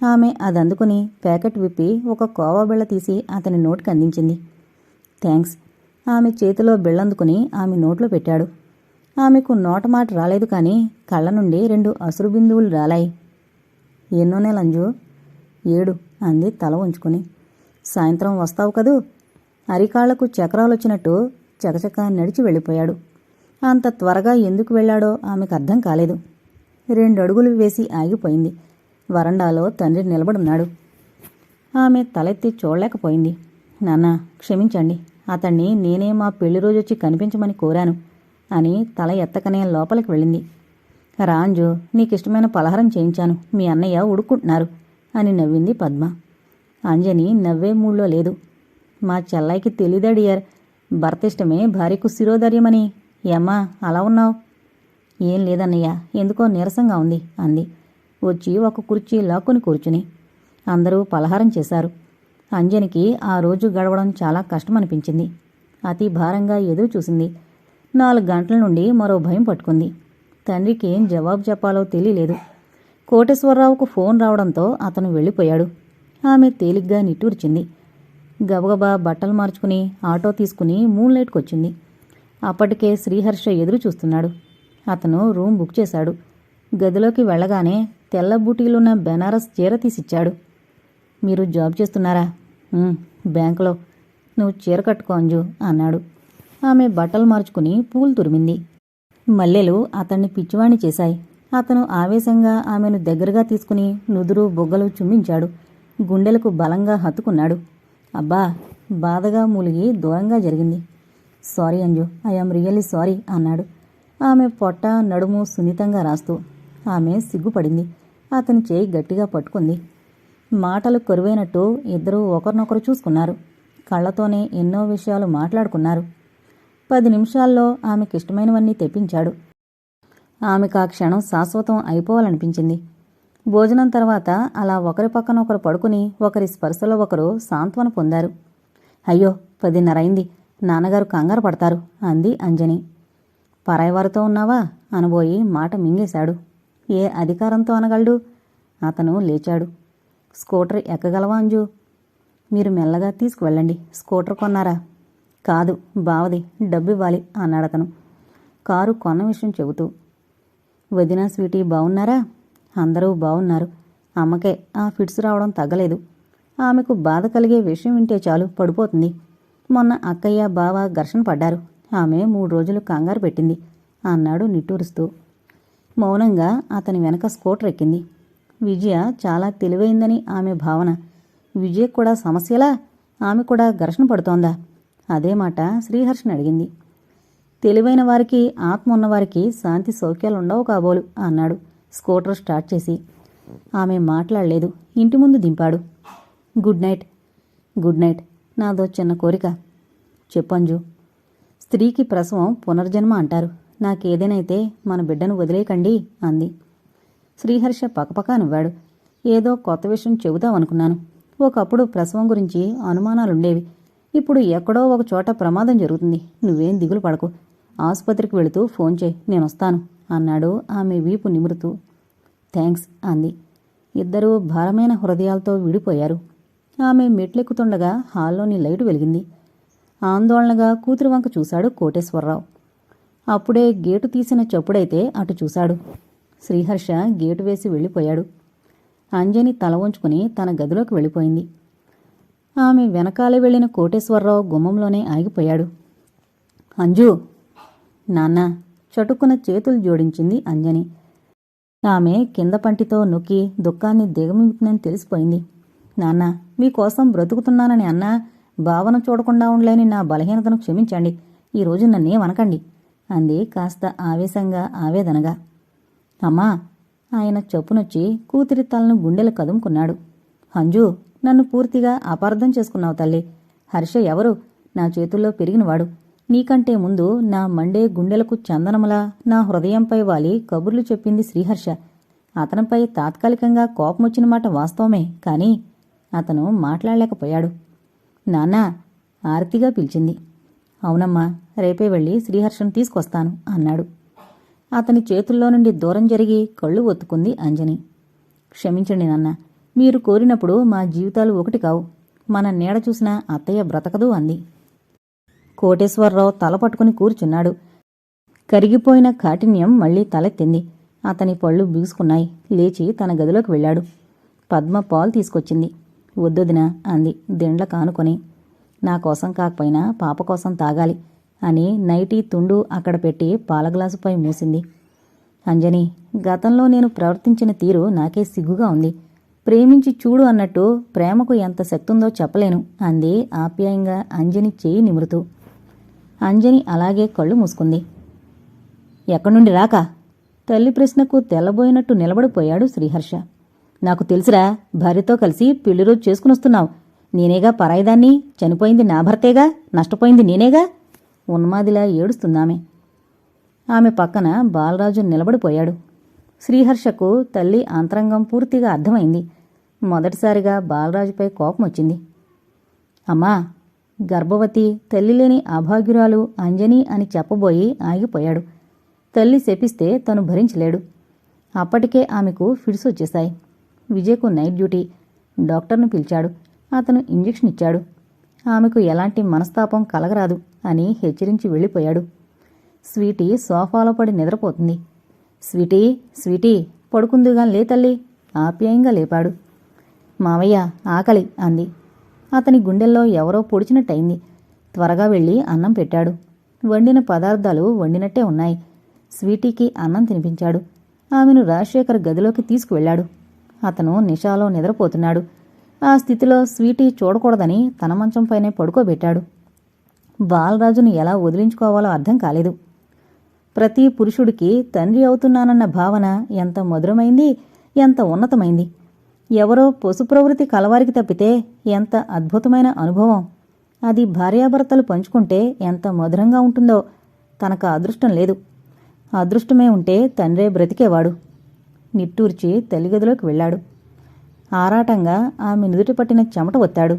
[SPEAKER 1] ఆమె అది అందుకుని ప్యాకెట్ విప్పి ఒక కోవా బిళ్ళ తీసి అతని నోటికి అందించింది. థ్యాంక్స్. ఆమె చేతిలో బిళ్ళందుకుని ఆమె నోట్లో పెట్టాడు. ఆమెకు నోటమాట రాలేదు, కానీ కళ్ళ నుండి 2 అసురు బిందువులు రాలాయి. ఎన్నో నెల అంజు? 7 అంది తల ఉంచుకుని. సాయంత్రం వస్తావు కదూ? అరికాళ్లకు చక్రాలొచ్చినట్టు చకచక నడిచి వెళ్ళిపోయాడు. అంత త్వరగా ఎందుకు వెళ్లాడో ఆమెకు అర్థం కాలేదు. 2 అడుగులు వేసి ఆగిపోయింది. వరండాలో తండ్రి నిలబడున్నాడు. ఆమె తలెత్తి చూడలేకపోయింది. నాన్న, క్షమించండి. అతన్ని నేనే మా పెళ్లి రోజొచ్చి కనిపించమని కోరాను అని తల ఎత్తకనే లోపలికి వెళ్ళింది. రాంజు, నీకిష్టమైన పలహారం చేయించాను, మీ అన్నయ్య ఉడుక్కుంటున్నారు అని నవ్వింది పద్మ. అంజని నవ్వే మూడ్లో లేదు. మా చెల్లాయికి తెలీదా డియర్, భర్త ఇష్టమే భార్యకు శిరోధర్యమని. ఏమ్మా అలా ఉన్నావు? ఏం లేదన్నయ్య, ఎందుకో నీరసంగా ఉంది అంది. వచ్చి ఒక కుర్చీ లాక్కుని కూర్చుని. అందరూ పలహారం చేశారు. అంజనికి ఆ రోజు గడవడం చాలా కష్టమనిపించింది. అతి భారంగా ఎదురు చూసింది. 4 గంటల నుండి మరో భయం పట్టుకుంది. తండ్రికి ఏం జవాబు చెప్పాలో తెలియలేదు. కోటేశ్వరరావుకు ఫోన్ రావడంతో అతను వెళ్ళిపోయాడు. ఆమె తేలిగ్గా నిట్టూర్చింది. గబగబా బట్టలు మార్చుకుని ఆటో తీసుకుని మూన్లైట్కొచ్చింది. అప్పటికే శ్రీహర్ష ఎదురు చూస్తున్నాడు. అతను రూమ్ బుక్ చేశాడు. గదిలోకి వెళ్ళగానే తెల్ల బూటీలున్న బెనారస్ చీర తీసిచ్చాడు. మీరు జాబ్ చేస్తున్నారా? బ్యాంకులో. నువ్వు చీర కట్టుకో అంజు అన్నాడు. ఆమె బట్టలు మార్చుకుని పూలు తురిమింది. మల్లెలు అతన్ని పిచ్చివాణ్ణి చేశాయి. అతను ఆవేశంగా ఆమెను దగ్గరగా తీసుకుని నుదురు బొగ్గలు చుమ్మించాడు. గుండెలకు బలంగా హత్తుకున్నాడు. అబ్బా! బాధగా మూలిగి దూరంగా జరిగింది. Sorry Anju, I am really sorry అన్నాడు. ఆమె పొట్ట నడుము సున్నితంగా రాస్తూ. ఆమె సిగ్గుపడింది. అతని చేయి గట్టిగా పట్టుకుంది. మాటలు కరువైనట్టు ఇద్దరూ ఒకరినొకరు చూసుకున్నారు. కళ్లతోనే ఎన్నో విషయాలు మాట్లాడుకున్నారు. 10 నిమిషాల్లో ఆమెకిష్టమైనవన్నీ తెప్పించాడు. ఆమెకు ఆ క్షణం శాశ్వతం అయిపోవాలనిపించింది. భోజనం తర్వాత అలా ఒకరి పక్కన ఒకరు పడుకుని ఒకరి స్పర్శలో ఒకరు సాంత్వన పొందారు. అయ్యో, 10:30 అయింది, నాన్నగారు కంగారు పడతారు అంది అంజని. పరాయివారితో ఉన్నావా అనబోయి మాట మింగేశాడు. ఏ అధికారంతో అనగలడు? అతను లేచాడు. స్కూటర్ ఎక్కగలవా అంజు? మీరు మెల్లగా తీసుకువెళ్ళండి. స్కూటర్ కొన్నారా? కాదు, బావది, డబ్బివ్వాలి అన్నాడతను కారు కొన్న విషయం చెబుతూ. వదినా స్వీటీ బావున్నారా? అందరూ బావున్నారు. అమ్మకే ఆ ఫిట్స్ రావడం తగ్గలేదు. ఆమెకు బాధ కలిగే విషయం వింటే చాలు పడిపోతుంది. మొన్న అక్కయ్య బావ ఘర్షణ పడ్డారు. ఆమె 3 రోజులు కంగారు పెట్టింది అన్నాడు నిట్టూరుస్తూ. మౌనంగా అతని వెనక స్కూటర్ ఎక్కింది. విజయ చాలా తెలివైందని ఆమె భావన. విజయ్ కూడా సమస్యలా? ఆమె కూడా ఘర్షణ పడుతోందా? అదే మాట శ్రీహర్షని అడిగింది. తెలివైన వారికి, ఆత్మ ఉన్నవారికి శాంతి సౌఖ్యాలుండవు కాబోలు అన్నాడు స్కూటర్ స్టార్ట్ చేసి. ఆమె మాట్లాడలేదు. ఇంటి ముందు దింపాడు. Good night. Good night. నాదో చిన్న కోరిక. చెప్పంజు. స్త్రీకి ప్రసవం పునర్జన్మ అంటారు. నాకేదేనైతే మన బిడ్డను వదిలేయకండి అంది. శ్రీహర్ష పకపకా నవ్వాడు. ఏదో కొత్త విషయం చెబుతావనుకున్నాను. ఒకప్పుడు ప్రసవం గురించి అనుమానాలుండేవి. ఇప్పుడు ఎక్కడో ఒక చోట ప్రమాదం జరుగుతుంది. నువ్వేం దిగులు పడకు. ఆసుపత్రికి వెళుతూ ఫోన్ చేయి, నేనొస్తాను అన్నాడు ఆమె వీపు నిమురుతూ. థ్యాంక్స్ అంది. ఇద్దరూ భారమైన హృదయాలతో విడిపోయారు. ఆమె మెట్లెక్కుతుండగా హాల్లోని లైటు వెలిగింది. ఆందోళనగా కూతురు వంక చూశాడు కోటేశ్వరరావు. అప్పుడే గేటు తీసిన చప్పుడైతే అటు చూశాడు. శ్రీహర్ష గేటు వేసి వెళ్ళిపోయాడు. అంజని తల వంచుకుని తన గదిలోకి వెళ్ళిపోయింది. ఆమె వెనకాలే వెళ్లిన కోటేశ్వరరావు గుమ్మంలోనే ఆగిపోయాడు. అంజు. నాన్న. చటుక్కున చేతులు జోడించింది అంజని. ఆమె కింద పంటితో నొక్కి దుఃఖాన్ని దిగమింగుతుందని తెలిసిపోయింది. నాన్న, మీకోసం బ్రతుకుతున్నానని అన్నా భావన చూడకుండా ఉండలేని నా బలహీనతను క్షమించండి. ఈరోజు నన్నేమనకండి అంది కాస్త ఆవేశంగా, ఆవేదనగా. అమ్మా ఆయన చొప్పునొచ్చి కూతురి తలను గుండెలు కదుముకున్నాడు. అంజు, నన్ను పూర్తిగా అపార్థం చేసుకున్నావు తల్లి. హర్ష ఎవరు? నా చేతుల్లో పెరిగినవాడు. నీకంటే ముందు నా మండే గుండెలకు చందనములా నా హృదయంపై వాలి కబుర్లు చెప్పింది శ్రీహర్ష. అతనిపై తాత్కాలికంగా కోపమొచ్చిన మాట వాస్తవమే, కాని అతను మాట్లాడలేకపోయాడు. నాన్నా, ఆర్తిగా పిలిచింది. అవునమ్మా, రేపే వెళ్ళి శ్రీహర్షను తీసుకొస్తాను అన్నాడు. అతని చేతుల్లో నుండి దూరం జరిగి కళ్ళు ఒత్తుకుంది అంజని. క్షమించండి నాన్న, మీరు కోరినప్పుడు మా జీవితాలు ఒకటి కావు. మన నీడ చూసిన అత్తయ్య బ్రతకదు అంది. కోటేశ్వరరావు తల పట్టుకుని కూర్చున్నాడు. కరిగిపోయిన కాఠిన్యం మళ్లీ తలెత్తింది. అతని పళ్ళు బిగుసుకున్నాయి. లేచి తన గదిలోకి వెళ్ళాడు. పద్మ పాలు తీసుకొచ్చింది. వద్దొదినా అంది దిండ్ల కానుకొని. నా కోసం కాకపోయినా పాప కోసం తాగాలి అని నైటీ తుండు అక్కడ పెట్టి పాల గ్లాసుపై మూసింది. అంజని, గతంలో నేను ప్రవర్తించిన తీరు నాకే సిగ్గుగా ఉంది. ప్రేమించి చూడు అన్నట్టు ప్రేమకు ఎంత శక్తుందో చెప్పలేను అంది ఆప్యాయంగా అంజని చేయి నిమురుతూ. అంజని అలాగే కళ్ళు మూసుకుంది. ఎక్కడ్నుండి రాకా? తల్లి ప్రశ్నకు తెల్లబోయినట్టు నిలబడిపోయాడు శ్రీహర్ష. నాకు తెలుసురా, భార్యతో కలిసి పెళ్లిరోజు చేసుకునొస్తున్నావు. నేనేగా పరాయిదాన్ని. చనిపోయింది నా భర్తేగా, నష్టపోయింది నేనేగా. ఉన్మాదిలా ఏడుస్తుందామె. ఆమె పక్కన బాలరాజు నిలబడిపోయాడు. శ్రీహర్షకు తల్లి ఆంతరంగం పూర్తిగా అర్థమైంది. మొదటిసారిగా బాలరాజుపై కోపమొచ్చింది. అమ్మా, గర్భవతి, తల్లిలేని అభాగ్యురాలు అంజని అని చెప్పబోయి ఆగిపోయాడు. తల్లి శపిస్తే తను భరించలేడు. అప్పటికే ఆమెకు ఫిడ్స్ వచ్చేశాయి. విజయ్కు నైట్ డ్యూటీ. డాక్టర్ను పిలిచాడు. అతను ఇంజెక్షన్ ఇచ్చాడు. ఆమెకు ఎలాంటి మనస్తాపం కలగరాదు అని హెచ్చరించి వెళ్ళిపోయాడు. స్వీటీ సోఫాలో పడి నిద్రపోతుంది. స్వీటీ, స్వీటీ, పడుకుందుగా లే తల్లి ఆప్యాయంగా లేపాడు. మావయ్య, ఆకలి అంది. అతని గుండెల్లో ఎవరో పొడిచినట్టయింది. త్వరగా వెళ్ళి అన్నం పెట్టాడు. వండిన పదార్థాలు వండినట్టే ఉన్నాయి. స్వీటీకి అన్నం తినిపించాడు. ఆమెను రాజశేఖర్ గదిలోకి తీసుకువెళ్లాడు. అతను నిషాలో నిద్రపోతున్నాడు. ఆ స్థితిలో స్వీటీ చూడకూడదని తన మంచంపైనే పడుకోబెట్టాడు. బాలరాజును ఎలా వదిలించుకోవాలో అర్థం కాలేదు. ప్రతి పురుషుడికి తండ్రి అవుతున్నానన్న భావన ఎంత మధురమైంది, ఎంత ఉన్నతమైంది. ఎవరో పశు ప్రవృత్తి కలవారికి తప్పితే ఎంత అద్భుతమైన అనుభవం. అది భార్యాభర్తలు పంచుకుంటే ఎంత మధురంగా ఉంటుందో. తనకు అదృష్టం లేదు. అదృష్టమే ఉంటే తండ్రే బ్రతికేవాడు. నిట్టూర్చి తల్లిగదిలోకి వెళ్ళాడు. ఆరాటంగా ఆమె నుదుటి పట్టిన చెమట ఒత్తాడు.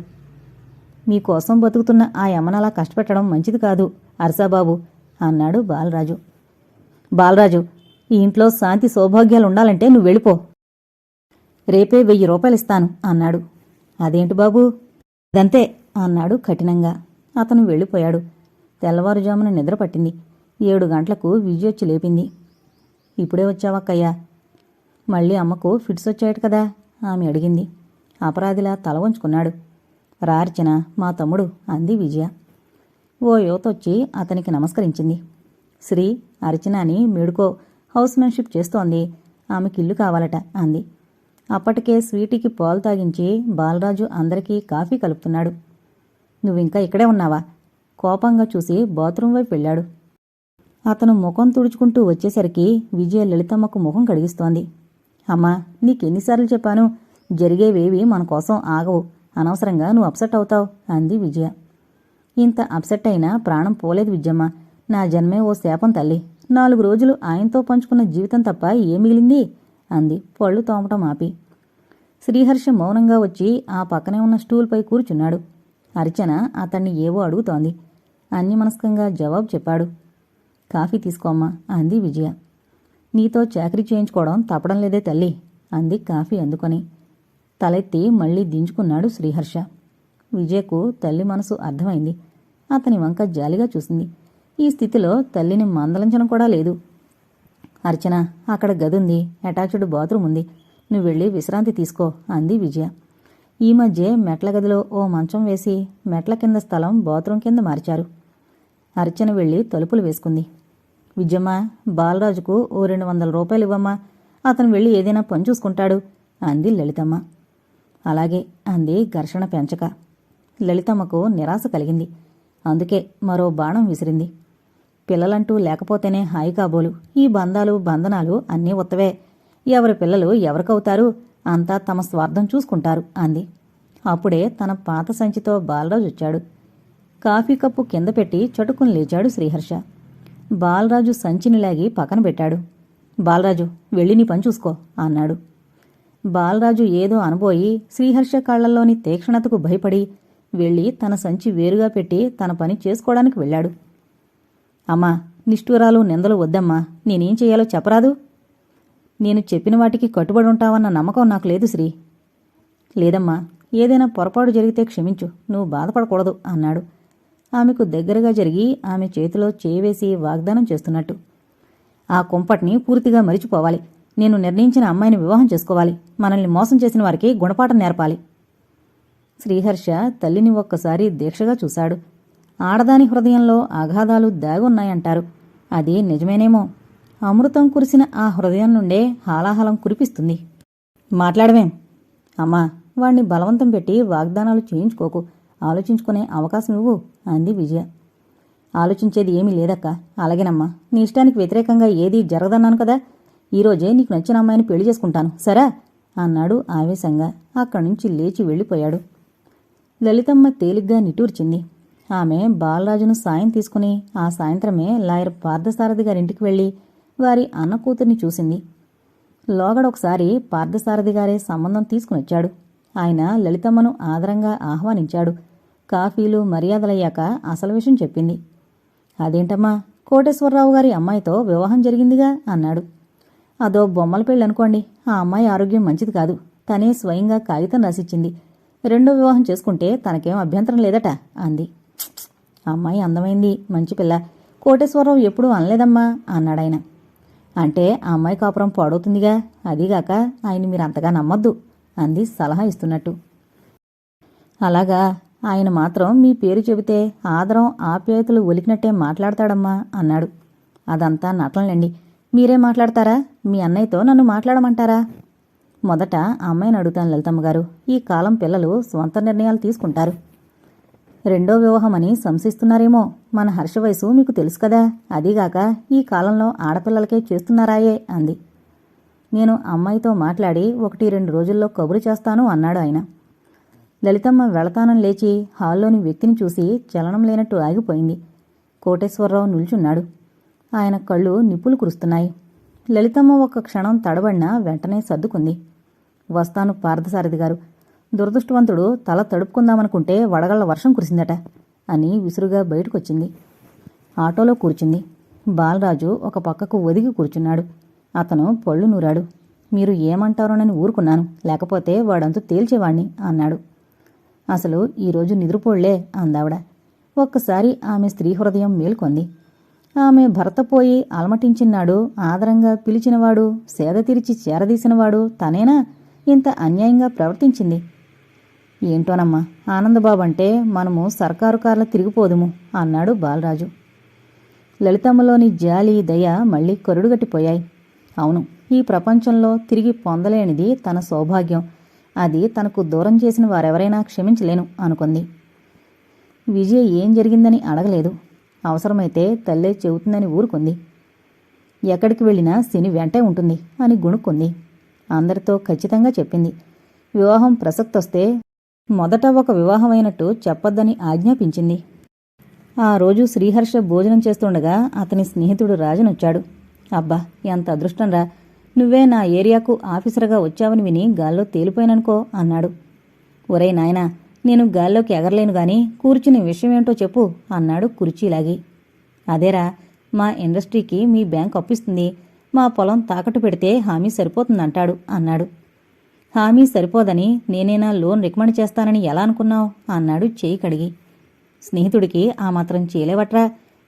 [SPEAKER 1] మీకోసం బతుకుతున్న ఆ యమనలా కష్టపెట్టడం మంచిది కాదు అర్సాబాబు అన్నాడు బాలరాజు. బాలరాజు, ఈ ఇంట్లో శాంతి సౌభాగ్యాలుండాలంటే నువ్వు వెళ్ళిపో. రేపే 1000 రూపాయలు ఇస్తాను అన్నాడు. అదేంటి బాబూ? అదంతే అన్నాడు కఠినంగా. అతను వెళ్ళిపోయాడు. తెల్లవారుజామున నిద్రపట్టింది. 7 గంటలకు విజయొచ్చి లేపింది. ఇప్పుడే వచ్చావక్కయ్యా? మళ్ళీ అమ్మకు ఫిట్స్ వచ్చాయట కదా ఆమె అడిగింది. అపరాధిలా తల వంచుకున్నాడు. రార్చన, మా తమ్ముడు అంది విజయ. ఓ యువతొచ్చి అతనికి నమస్కరించింది. శ్రీ, అర్చన అని మేడుకో హౌస్మెన్షిప్ చేస్తోంది. ఆమెకిల్లు కావాలట అంది. అప్పటికే స్వీటీకి పాలు తాగించి బాలరాజు అందరికీ కాఫీ కలుపుతున్నాడు. నువ్వింకా ఇక్కడే ఉన్నావా? కోపంగా చూసి బాత్రూం వైపు వెళ్ళాడు. అతను ముఖం తుడుచుకుంటూ వచ్చేసరికి విజయ లలితమ్మకు ముఖం కడిగిస్తోంది. అమ్మా, నీకెన్నిసార్లు చెప్పాను, జరిగేవేవి మన కోసం ఆగవు. అనవసరంగా నువ్వు అప్సెట్ అవుతావు అంది విజయ. ఇంత అప్సెట్ అయినా ప్రాణం పోలేదు విజయమ్మ. నా జన్మే ఓ శాపం తల్లి. 4 రోజులు ఆయనతో పంచుకున్న జీవితం తప్ప ఏం మిగిలింది అంది పళ్ళు తోమటం ఆపి. శ్రీహర్ష మౌనంగా వచ్చి ఆ పక్కనే ఉన్న స్టూల్పై కూర్చున్నాడు. అర్చన అతన్ని ఏవో అడుగుతోంది. అన్యమనస్కంగా జవాబు చెప్పాడు. కాఫీ తీసుకోమ్మా అంది విజయ. నీతో చాకరీ చేయించుకోవడం తప్పడం లేదే తల్లి అంది కాఫీ అందుకొని. తలెత్తి మళ్లీ దించుకున్నాడు శ్రీహర్ష. విజయకు తల్లి మనసు అర్థమైంది. అతని వంక జాలిగా చూసింది. ఈ స్థితిలో తల్లిని మందలించడం కూడా లేదు. అర్చన, అక్కడ గదుంది, అటాచ్డ్ బాత్రూమ్ ఉంది. నువ్వు వెళ్ళి విశ్రాంతి తీసుకో అంది విజయ. ఈ మధ్య మెట్ల గదిలో ఓ మంచం వేసి మెట్ల కింద స్థలం బాత్రూం కింద మార్చారు. అర్చన వెళ్ళి తలుపులు వేసుకుంది. విజయమ్మ, బాలరాజుకు ఓ 200 రూపాయలు ఇవ్వమ్మా. అతను వెళ్ళి ఏదైనా పని చూసుకుంటాడు అంది లలితమ్మ. అలాగే అంది ఘర్షణ పెంచక. లలితమ్మకు నిరాశ కలిగింది. అందుకే మరో బాణం విసిరింది. పిల్లలంటూ లేకపోతేనే హాయి కాబోలు. ఈ బంధాలు బంధనాలు అన్నీ ఉత్తవే. ఎవరి పిల్లలు ఎవరికవుతారు? అంతా తమ స్వార్థం చూసుకుంటారు అంది. అప్పుడే తన పాత సంచితో బాలరాజు వచ్చాడు. కాఫీ కప్పు కింద పెట్టి చటుకుని లేచాడు శ్రీహర్ష. బాలరాజు సంచిని లాగి పక్కన పెట్టాడు. బాలరాజు, వెళ్ళి నీ పని చూసుకో అన్నాడు. బాలరాజు ఏదో అనబోయి శ్రీహర్ష కళ్లల్లోని తీక్షణతకు భయపడి వెళ్ళి తన సంచి వేరుగా పెట్టి తన పని చేసుకోవడానికి వెళ్ళాడు. అమ్మా, నిష్ఠూరాలు నిందలు వద్దమ్మా, నేనేం చెయ్యాలో చెప్పరాదు? నేను చెప్పిన వాటికి కట్టుబడి ఉంటావన్న నమ్మకం నాకు లేదు శ్రీ. లేదమ్మా, ఏదైనా పొరపాటు జరిగితే క్షమించు, నువ్వు బాధపడకూడదు అన్నాడు. ఆమెకు దగ్గరగా జరిగి ఆమె చేతిలో చేయివేసి వాగ్దానం చేస్తున్నట్టు. ఆ కుంపటిని పూర్తిగా మరిచిపోవాలి. నేను నిర్ణయించిన అమ్మాయిని వివాహం చేసుకోవాలి. మనల్ని మోసం చేసిన వారికి గుణపాఠం నేర్పాలి. శ్రీహర్ష తల్లిని ఒక్కసారి దీక్షగా చూశాడు. ఆడదాని హృదయంలో అగాధాలు దాగున్నాయంటారు. అది నిజమేనేమో. అమృతం కురిసిన ఆ హృదయం నుండే హాలాహలం కురిపిస్తుంది. మాట్లాడవేం? అమ్మా, వాణ్ణి బలవంతం పెట్టి వాగ్దానాలు చేయించుకోకు, ఆలోచించుకునే అవకాశం ఇవ్వు అంది విజయ. ఆలోచించేది ఏమీ లేదక్క. అలాగేనమ్మా, నీ ఇష్టానికి వ్యతిరేకంగా ఏదీ జరగదన్నాను కదా. ఈరోజే నీకు నచ్చిన అమ్మాయిని పెళ్లి చేసుకుంటాను, సరా అన్నాడు ఆవేశంగా. అక్కడి నుంచి లేచి వెళ్ళిపోయాడు. లలితమ్మ తేలిగ్గా నిట్టూర్చింది. ఆమె బాలరాజును సాయం తీసుకుని ఆ సాయంత్రమే లాయర్ పార్థసారథి గారింటికి వెళ్లి వారి అన్న కూతుర్ని చూసింది. లోగడొకసారి పార్థసారథి గారే సంబంధం తీసుకునొచ్చాడు. ఆయన లలితమ్మను ఆదరంగా ఆహ్వానించాడు. కాఫీలు మర్యాదలయ్యాక అసలు విషయం చెప్పింది. అదేంటమ్మా, కోటేశ్వరరావు గారి అమ్మాయితో వివాహం జరిగిందిగా అన్నాడు. అదో బొమ్మల పెళ్ళనుకోండి. ఆ అమ్మాయి ఆరోగ్యం మంచిది కాదు. తనే స్వయంగా కాగితం రాసిచ్చింది. రెండో వివాహం చేసుకుంటే తనకేం అభ్యంతరం లేదట అంది. అమ్మాయి అందమైంది, మంచి పిల్ల. కోటేశ్వరరావు ఎప్పుడూ అనలేదమ్మా అన్నాడాయన. అంటే ఆ అమ్మాయి కాపురం పాడవుతుందిగా. అదీగాక ఆయన మీరంతగా నమ్మొద్దు అంది సలహా ఇస్తున్నట్టు. అలాగా, ఆయన మాత్రం మీ పేరు చెబితే ఆదరం ఆప్యాయతలు ఒలికినట్టే మాట్లాడతాడమ్మా అన్నాడు. అదంతా నటనలేండి. మీరే మాట్లాడతారా? మీ అన్నయ్యతో నన్ను మాట్లాడమంటారా? మొదట ఆ అమ్మాయిని అడుగుతాను లలితమ్మగారు. ఈ కాలం పిల్లలు స్వంత నిర్ణయాలు తీసుకుంటారు. రెండో వివాహమని సంశయిస్తున్నారేమో. మన హర్ష వయసు మీకు తెలుసు కదా. అదీగాక ఈ కాలంలో ఆడపిల్లలకే చేస్తున్నారాయే అంది. నేను అమ్మాయితో మాట్లాడి 1-2 రోజుల్లో కబురు చేస్తాను అన్నాడు ఆయన. లలితమ్మ వెళతానని లేచి హాల్లోని వ్యక్తిని చూసి చలనం లేనట్టు ఆగిపోయింది. కోటేశ్వరరావు నిల్చున్నాడు. ఆయన కళ్ళు నిప్పులు కురుస్తున్నాయి. లలితమ్మ ఒక్క క్షణం తడబడినా వెంటనే సర్దుకుంది. వస్తాను పార్థసారథి గారు. దురదృష్టవంతుడు తల తడుపుకుందామనుకుంటే వడగళ్ల వర్షం కురిసిందట అని విసురుగా బయటకొచ్చింది. ఆటోలో కూర్చుంది. బాలరాజు ఒక పక్కకు ఒదిగి కూర్చున్నాడు. అతను పళ్ళు నూరాడు. మీరు ఏమంటారోనని ఊరుకున్నాను, లేకపోతే వాడంతు తేల్చేవాణ్ణి అన్నాడు. అసలు ఈరోజు నిద్రపోళ్లే అందావిడ. ఒక్కసారి ఆమె స్త్రీ హృదయం మేల్కొంది. ఆమె భర్త పోయి అలమటించినాడు, ఆదరంగా పిలిచినవాడు, సేద తీర్చి చేరదీసినవాడు తనేనా ఇంత అన్యాయంగా ప్రవర్తించింది? ఏంటోనమ్మా, ఆనందబాబంటే మనము సర్కారు కార్ల తిరిగిపోదుము అన్నాడు బాలరాజు. లలితమ్మలోని జాలి దయ మళ్లీ కరుడుగట్టిపోయాయి. అవును, ఈ ప్రపంచంలో తిరిగి పొందలేనిది తన సౌభాగ్యం. అది తనకు దూరం చేసిన వారెవరైనా క్షమించలేను అనుకుంది. విజయ ఏం జరిగిందని అడగలేదు. అవసరమైతే తల్లే చెబుతుందని ఊరుకుంది. ఎక్కడికి వెళ్ళినా శని వెంటే ఉంటుంది అని గుణుక్కుంది. అందరితో ఖచ్చితంగా చెప్పింది. వివాహం ప్రసక్తొస్తే మొదట ఒక వివాహమైనట్టు చెప్పొద్దని ఆజ్ఞాపించింది. ఆ రోజు శ్రీహర్ష భోజనం చేస్తుండగా అతని స్నేహితుడు రాజనొచ్చాడు. అబ్బా, ఎంత అదృష్టంరా! నువ్వే నా ఏరియాకు ఆఫీసర్గా వచ్చావని విని గాల్లో తేలిపోయాననుకో అన్నాడు. ఒరే నాయనా, నేను గాల్లోకి ఎగరలేను గాని కూర్చుని విషయమేంటో చెప్పు అన్నాడు కుర్చీలాగి. అదేరా, మా ఇండస్ట్రీకి మీ బ్యాంక్ అప్పిస్తుంది. మా పొలం తాకట్టు పెడితే హామీ సరిపోతుందంటాడు అన్నాడు. హామీ సరిపోదని నేనేనా లోన్ రికమెండ్ చేస్తానని ఎలా అనుకున్నావు అన్నాడు చేయి కడిగి. స్నేహితుడికి ఆ మాత్రం చేయలేవట్రా.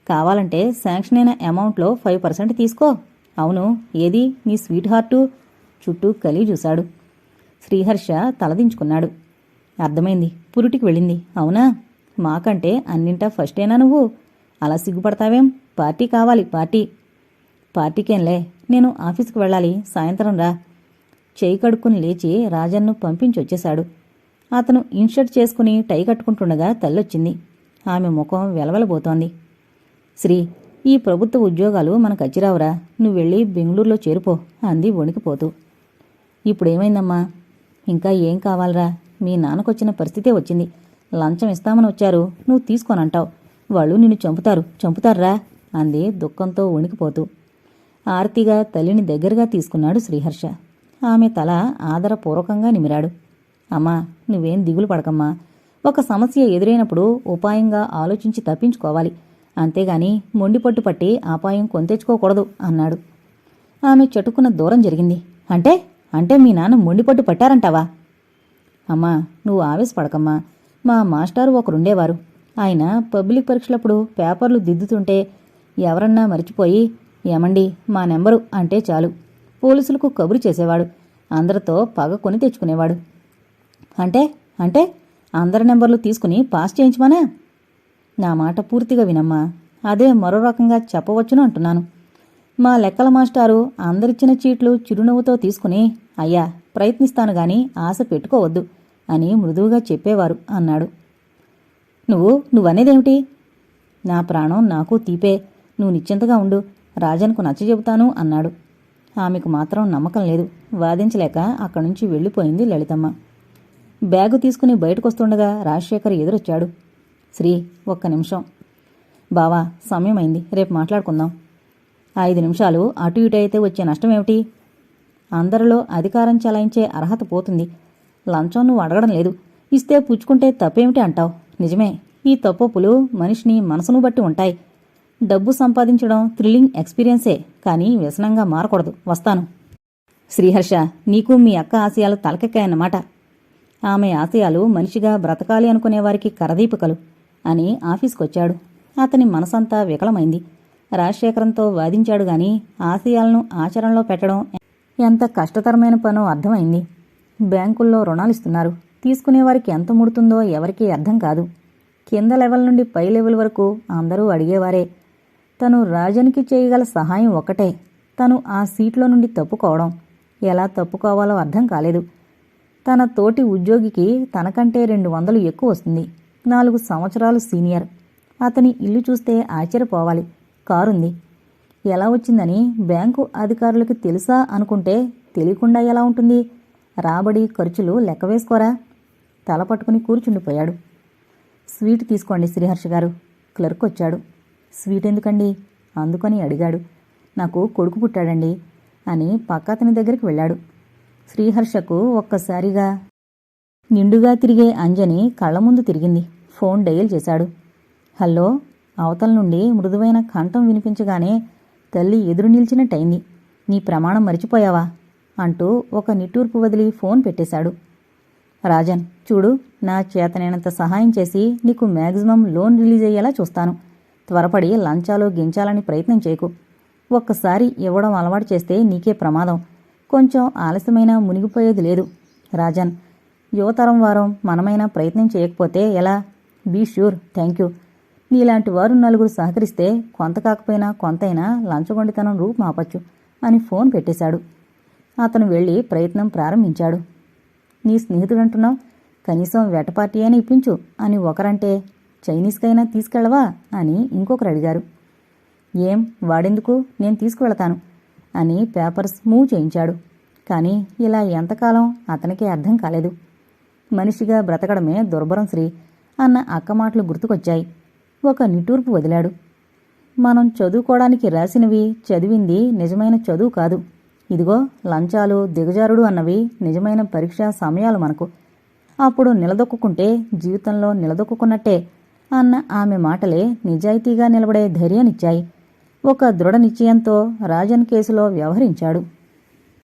[SPEAKER 1] కావాలంటే శాంక్షన్ అయిన అమౌంట్లో 5% తీసుకో. అవును, ఏది నీ స్వీట్ హార్టు? చుట్టూ కలి చూశాడు. శ్రీహర్ష తలదించుకున్నాడు. అర్థమైంది, పురుటికి వెళ్ళింది. అవునా? మాకంటే అన్నింటా ఫస్టేనా నువ్వు? అలా సిగ్గుపడతావేం? పార్టీ కావాలి, పార్టీ. పార్టీకేంలే, నేను ఆఫీసుకు వెళ్ళాలి, సాయంత్రం రా. చేయి కడుక్కుని లేచి రాజన్ను పంపించొచ్చేశాడు. అతను ఇన్షర్ట్ చేసుకుని టై కట్టుకుంటుండగా తల్లొచ్చింది. ఆమె ముఖం వెలవెలబోతోంది. శ్రీ, ఈ ప్రభుత్వ ఉద్యోగాలు మనకు అచ్చిరావురా. నువ్వెళ్ళి బెంగళూరులో చేరిపో అంది వణికిపోతూ. ఇప్పుడేమైందమ్మా? ఇంకా ఏం కావాలరా? మీ నాన్నకొచ్చిన పరిస్థితే వచ్చింది. లంచం ఇస్తామని వచ్చారు, నువ్వు తీసుకోనంటావు. వాళ్ళు నిన్ను చంపుతారురా అంది దుఃఖంతో వణికిపోతూ. ఆర్తిగా తల్లిని దగ్గరగా తీసుకున్నాడు శ్రీహర్ష. ఆమె తల ఆదరపూర్వకంగా నిమిరాడు. అమ్మా, నువ్వేం దిగులు పడకమ్మా. ఒక సమస్య ఎదురైనప్పుడు ఉపాయంగా ఆలోచించి తప్పించుకోవాలి, అంతేగాని మొండిపట్టు పట్టి అపాయం కొంతెచ్చుకోకూడదు అన్నాడు. ఆమె చటుక్కున దూరం జరిగింది. అంటే మీ నాన్న మొండిపట్టు పట్టారంటావా? అమ్మా, నువ్వు ఆవేశపడకమ్మా. మా మాస్టారు ఒకరుండేవారు. ఆయన పబ్లిక్ పరీక్షలప్పుడు పేపర్లు దిద్దుతుంటే ఎవరన్నా మరిచిపోయి ఏమండి మా నెంబరు అంటే చాలు పోలీసులకు కబురు చేసేవాడు. అందరితో పగ కొని తెచ్చుకునేవాడు. అంటే అందరి నెంబర్లు తీసుకుని పాస్ చేయించమనా? నా మాట పూర్తిగా వినమ్మా. అదే మరో రకంగా చెప్పవచ్చును అంటున్నాను. మా లెక్కల మాస్టారు అందరిచ్చిన చీట్లు చిరునవ్వుతో తీసుకుని అయ్యా ప్రయత్నిస్తాను గాని ఆశ పెట్టుకోవద్దు అని మృదువుగా చెప్పేవారు అన్నాడు. నువ్వనేదేమిటి? నా ప్రాణం నాకు తీపే. నువ్వు నిశ్చింతగా ఉండు, రాజన్కు నచ్చజెబుతాను అన్నాడు. ఆమెకు మాత్రం నమ్మకం లేదు. వాదించలేక అక్కడి నుంచి వెళ్ళిపోయింది లలితమ్మ. బ్యాగు తీసుకుని బయటకొస్తుండగా రాజశేఖర్ ఎదురొచ్చాడు. శ్రీ, ఒక్క నిమిషం. బావా, సమయమైంది, రేపు మాట్లాడుకుందాం. 5 నిమిషాలు అటు ఇటు అయితే వచ్చే నష్టమేమిటి? అందరిలో అధికారం చలాయించే అర్హత పోతుంది. లంచం నువ్వు అడగడం లేదు, ఇస్తే పుచ్చుకుంటే తప్పేమిటి అంటావు. నిజమే, ఈ తప్పొప్పులు మనిషిని మనసును బట్టి ఉంటాయి. డబ్బు సంపాదించడం థ్రిల్లింగ్ ఎక్స్పీరియన్సే, కానీ వ్యసనంగా మారకూడదు. వస్తాను. శ్రీహర్ష, నీకు మీ అక్క ఆశయాలు తలకెక్కాయన్నమాట. ఆమె ఆశయాలు మనిషిగా బ్రతకాలి అనుకునేవారికి కరదీపికలు అని ఆఫీస్కొచ్చాడు. అతని మనసంతా వికలమైంది. రాజశేఖరంతో వాదించాడు గాని ఆశయాలను ఆచరణలో పెట్టడం ఎంత కష్టతరమైన పనో అర్థమైంది. బ్యాంకుల్లో రుణాలిస్తున్నారు, తీసుకునేవారికి ఎంత ముడుతుందో ఎవరికీ అర్థం కాదు. కింద లెవెల్ నుండి పై లెవెల్ వరకు అందరూ అడిగేవారే. తను రాజన్కి చేయగల సహాయం ఒక్కటే, తను ఆ సీట్లో నుండి తప్పుకోవడం. ఎలా తప్పుకోవాలో అర్థం కాలేదు. తన తోటి ఉద్యోగికి తనకంటే 200 ఎక్కువ వస్తుంది. 4 సంవత్సరాలు సీనియర్. అతని ఇల్లు చూస్తే ఆశ్చర్యపోవాలి. కారుంది. ఎలా వచ్చిందని బ్యాంకు అధికారులకు తెలుసా అనుకుంటే తెలియకుండా ఎలా ఉంటుంది? రాబడి ఖర్చులు లెక్కవేసుకోరా? తల పట్టుకుని కూర్చుండిపోయాడు. స్వీట్ తీసుకోండి శ్రీహర్ష గారు. క్లర్క్ వచ్చాడు. స్వీట్ ఎందుకండి? అందుకని అడిగాడు. నాకు కొడుకు పుట్టాడండి అని పక్కతని దగ్గరికి వెళ్ళాడు. శ్రీహర్షకు ఒక్కసారిగా నిండుగా తిరిగే అంజని కళ్ల ముందు తిరిగింది. ఫోన్ డయల్ చేశాడు. హలో. అవతల నుండి మృదువైన కంఠం వినిపించగానే తల్లి ఎదురు నిలిచినట్టయింది. నీ ప్రమాణం మరిచిపోయావా అంటూ ఒక నిట్టూర్పు వదిలి ఫోన్ పెట్టేశాడు. రాజన్, చూడు, నా చేతనైనంత సహాయం చేసి నీకు మ్యాక్సిమం లోన్ రిలీజ్ అయ్యేలా చూస్తాను. త్వరపడి లంచాలు గించాలని ప్రయత్నం చేయకు. ఒక్కసారి ఇవ్వడం అలవాటు చేస్తే నీకే ప్రమాదం. కొంచెం ఆలస్యమైనా మునిగిపోయేది లేదు. రాజన్, యువతరం వారం మనమైనా ప్రయత్నం చేయకపోతే ఎలా? Be sure. Thank you. నీలాంటి వారు 4 సహకరిస్తే కొంత కాకపోయినా కొంతైనా లంచగొండితనం రూపుమాపచ్చు అని ఫోన్ పెట్టేశాడు. అతను వెళ్ళి ప్రయత్నం ప్రారంభించాడు. నీ స్నేహితుడంటున్నావు, కనీసం వెటపార్టీ అయినా ఇప్పించు అని ఒకరంటే చైనీస్కైనా తీసుకెళ్లవా అని ఇంకొకరు అడిగారు. ఏం వాడెందుకు, నేను తీసుకువెళతాను అని పేపర్స్ మూవ్ చేయించాడు. కానీ ఇలా ఎంతకాలం అతనికే అర్థం కాలేదు. మనిషిగా బ్రతకడమే దుర్భరం శ్రీ అన్న అక్క మాటలు గుర్తుకొచ్చాయి. ఒక నిట్టూర్పు వదిలాడు. మనం చదువుకోవడానికి రాసినవి చదివింది నిజమైన చదువు కాదు. ఇదిగో లంచాలు దిగజారుడు అన్నవి నిజమైన పరీక్షా సమయాలు మనకు. అప్పుడు నిలదొక్కుంటే జీవితంలో నిలదొక్కున్నట్టే అన్న ఆమె మాటలే నిజాయితీగా నిలబడే ధైర్యాన్నిచ్చాయి. ఒక దృఢ నిశ్చయంతో రాజన్ కేసులో వ్యవహరించాడు.